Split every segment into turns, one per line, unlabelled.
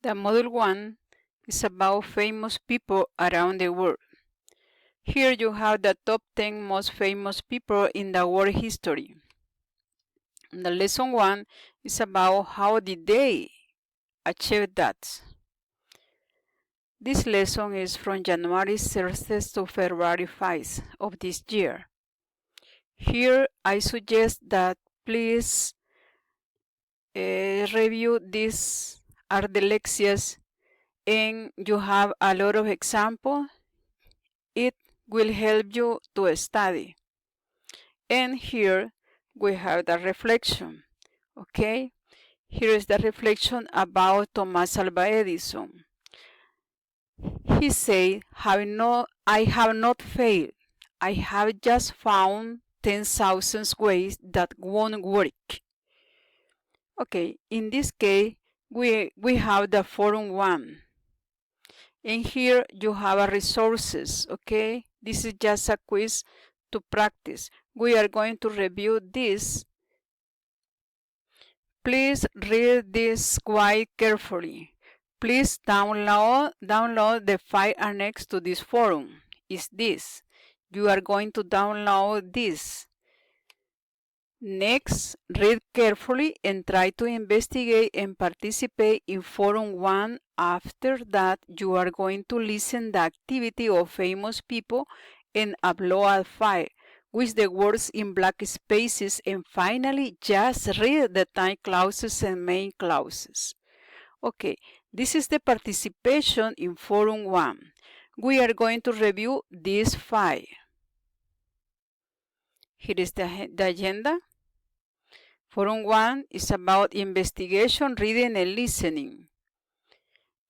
The Module 1 is about famous people around the world. Here you have the top 10 most famous people in the world history. The lesson 1 is about how did they achieve that. This lesson is from January 30th to February 5th of this year. Here I suggest that please review these are the lectures and you have a lot of examples. It will help you to study. And here we have the reflection. Okay, here is the reflection about Thomas Alva Edison. He said, I have not failed. I have just found 10,000 ways that won't work. Okay, in this case, we have the forum 1. And here you have resources, okay? This is just a quiz to practice. We are going to review this. Please read this quite carefully. Please download the file annexed to this forum. Is this. You are going to download this. Next, read carefully and try to investigate and participate in Forum 1. After that, you are going to listen the activity of famous people and upload a file with the words in black spaces, and finally, just read the time clauses and main clauses. Okay, this is the participation in Forum 1. We are going to review this file. Here is the agenda. Forum 1 is about investigation, reading, and listening.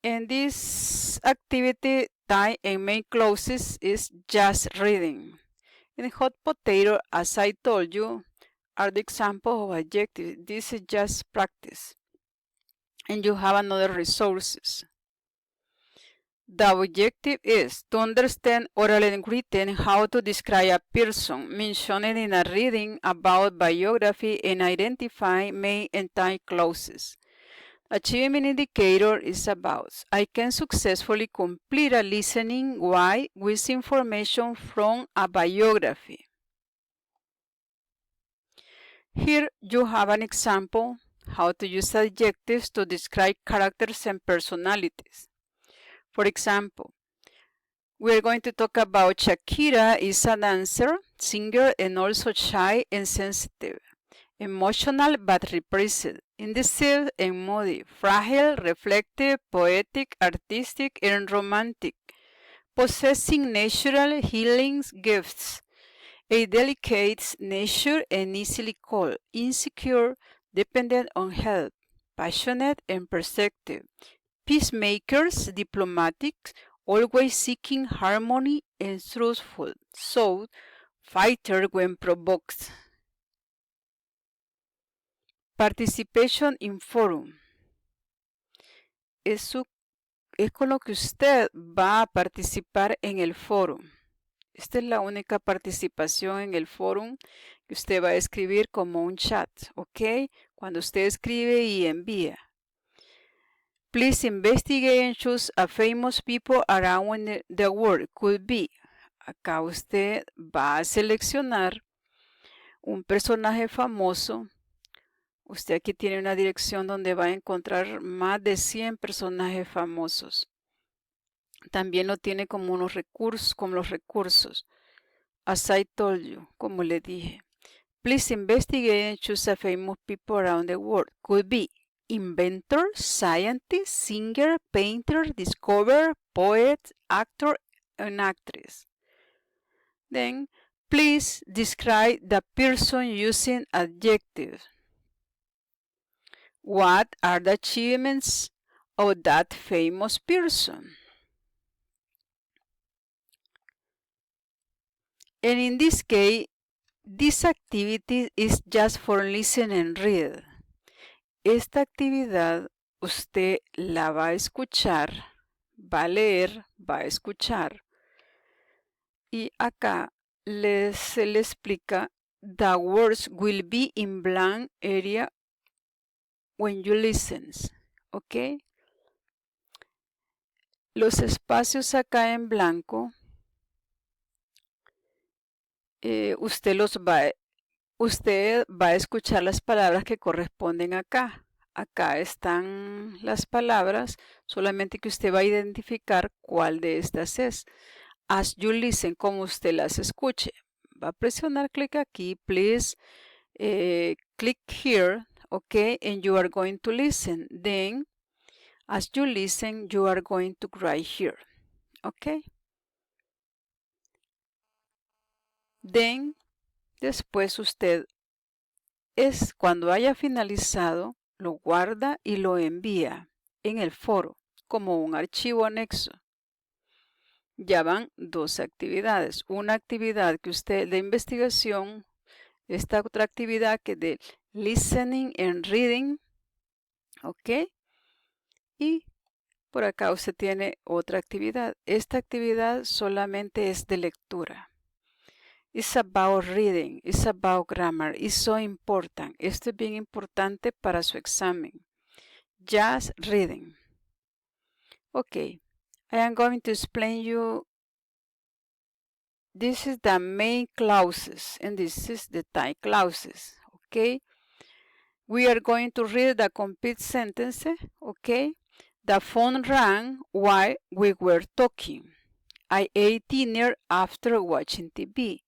And this activity, time and main clauses is just reading. And hot potato, as I told you, are the example of adjectives. This is just practice. And you have another resources. The objective is to understand oral and written how to describe a person mentioned in a reading about biography and identify main and time clauses. Achievement indicator is about I can successfully complete a listening while with information from a biography. Here you have an example how to use adjectives to describe characters and personalities. For example, we are going to talk about Shakira is a dancer, singer, and also shy and sensitive, emotional but repressed, indecisive and moody, fragile, reflective, poetic, artistic, and romantic, possessing natural healing gifts, a delicate nature and easily cold, insecure, dependent on help, passionate and perceptive, peacemakers, diplomatic, always seeking harmony and truthful, so fighter when provoked. Participation in forum. Es con lo que usted va a participar en el foro. Esta es la única participación en el forum que usted va a escribir como un chat, ¿ok? Cuando usted escribe y envía. Please investigate and choose a famous people around the world. Could be. Acá usted va a seleccionar un personaje famoso. Usted aquí tiene una dirección donde va a encontrar más de 100 personajes famosos. También lo tiene como unos recursos, como los recursos. As I told you, como le dije. Please investigate and choose a famous people around the world. Could be inventor, scientist, singer, painter, discoverer, poet, actor, and actress. Then, please describe the person using adjectives. What are the achievements of that famous person? And in this case, this activity is just for listen and read. Esta actividad usted la va a escuchar, va a leer, va a escuchar. Y acá se le explica, the words will be in blank area when you listen, ¿ok? Los espacios acá en blanco, usted va a escuchar las palabras que corresponden acá. Acá están las palabras, solamente que usted va a identificar cuál de estas es. As you listen, como usted las escuche. Va a presionar clic aquí, please click here, okay, and you are going to listen. Then, as you listen, you are going to write here, okay. Then, después usted cuando haya finalizado, lo guarda y lo envía en el foro como un archivo anexo. Ya van dos actividades. Una actividad que usted de investigación, esta otra actividad que de listening and reading, ¿ok? Y por acá usted tiene otra actividad. Esta actividad solamente es de lectura. It's about reading, it's about grammar, it's so important. Esto es bien importante para su examen. Just reading. Okay, I am going to explain you. This is the main clauses and this is the type clauses. Okay, we are going to read the complete sentence. Okay, the phone rang while we were talking. I ate dinner after watching TV.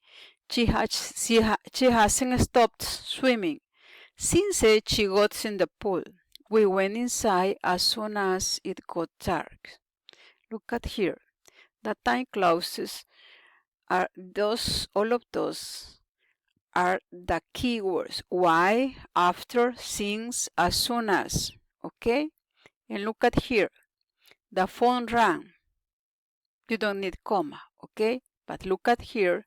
She hasn't stopped swimming since she got in the pool. We went inside as soon as it got dark. Look at here. The time clauses are all of those are the keywords. Why, after, since, as soon as. Okay? And look at here. The phone rang. You don't need comma. Okay? But look at here.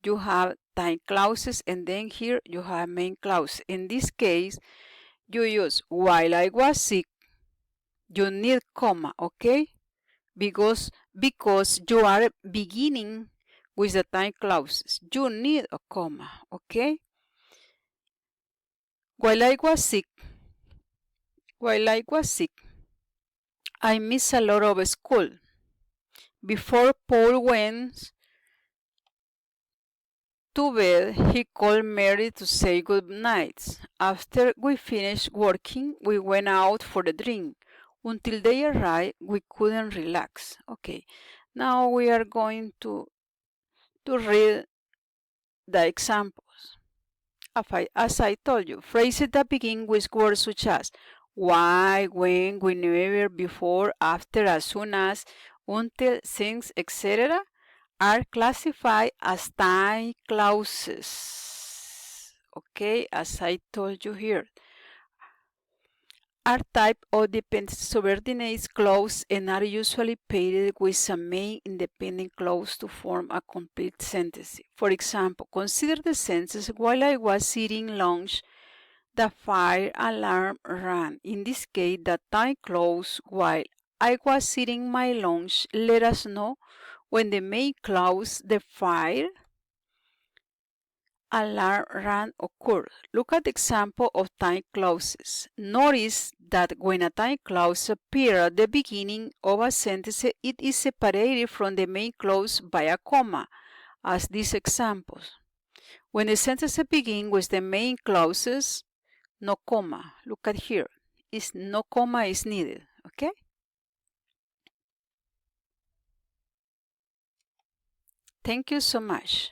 You have time clauses and then here you have main clause. In this case, you use while I was sick. You need comma, okay? Because you are beginning with the time clauses. You need a comma, okay? While I was sick, I missed a lot of school. Before Paul went to bed, he called Mary to say good night. After we finished working, we went out for a drink. Until they arrived, we couldn't relax. Okay, now we are going to read the examples. As I told you, phrases that begin with words such as why, when, whenever, before, after, as soon as, until, since, etc. are classified as time clauses. Okay, as I told you here. Are type of dependent subordinate clause and are usually paired with a main independent clause to form a complete sentence. For example, consider the sentence, while I was eating lunch, the fire alarm rang. In this case, the time clause, while I was eating my lunch, let us know when the main clause, the fire alarm rang occurred. Look at the example of time clauses. Notice that when a time clause appears at the beginning of a sentence, it is separated from the main clause by a comma, as these examples. When the sentence begins with the main clauses, no comma. Look at here. No comma is needed, okay? Thank you so much.